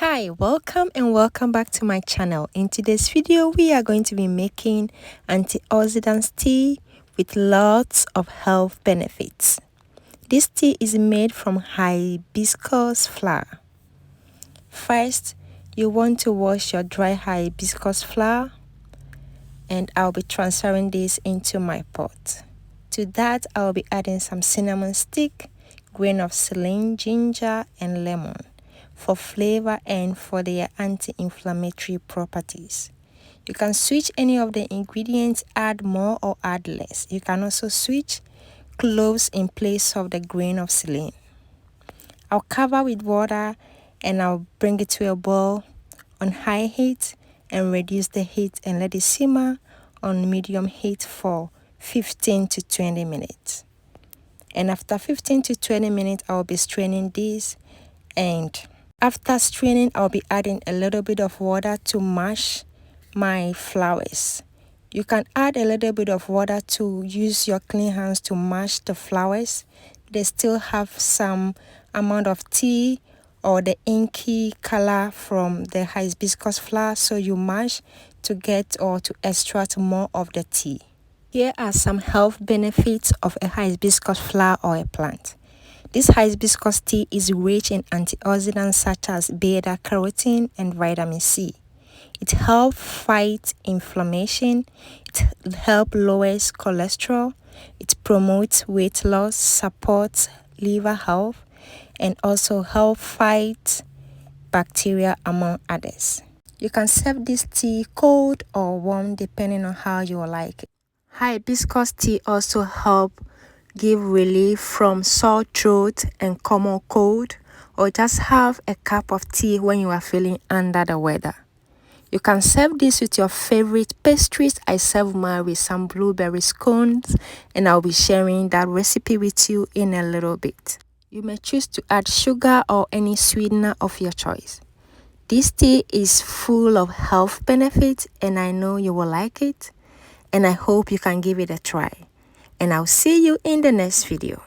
Hi, welcome back to my channel. In today's video, we are going to be making antioxidant tea with lots of health benefits. This tea is made from hibiscus flower. First, you want to wash your dry hibiscus flower, and I'll be transferring this into my pot. To that, I'll be adding some cinnamon stick, grain of Selim, ginger, and lemon for flavor and for their anti-inflammatory properties. You can switch any of the ingredients, add more or add less. You can also switch cloves in place of the grain of Selim. I'll cover with water and I'll bring it to a boil on high heat and reduce the heat and let it simmer on medium heat for 15 to 20 minutes. And after 15 to 20 minutes, I'll be straining this, and after straining, I'll be adding a little bit of water to mash my flowers. You can add a little bit of water to use your clean hands to mash the flowers. They still have some amount of tea or the inky color from the hibiscus flower, so you mash to get or to extract more of the tea. Here are some health benefits of a hibiscus flower or a plant. This hibiscus tea is rich in antioxidants such as beta-carotene and vitamin C. It helps fight inflammation, it helps lower cholesterol, it promotes weight loss, supports liver health, and also helps fight bacteria among others. You can serve this tea cold or warm depending on how you like it. Hibiscus tea also helps give relief from sore throat and common cold, or just have a cup of tea when you are feeling under the weather. You can serve this with your favorite pastries. I serve mine with some blueberry scones, and I'll be sharing that recipe with you in a little bit. You may choose to add sugar or any sweetener of your choice. This tea is full of health benefits, and I know you will like it, and I hope you can give it a try. And I'll see you in the next video.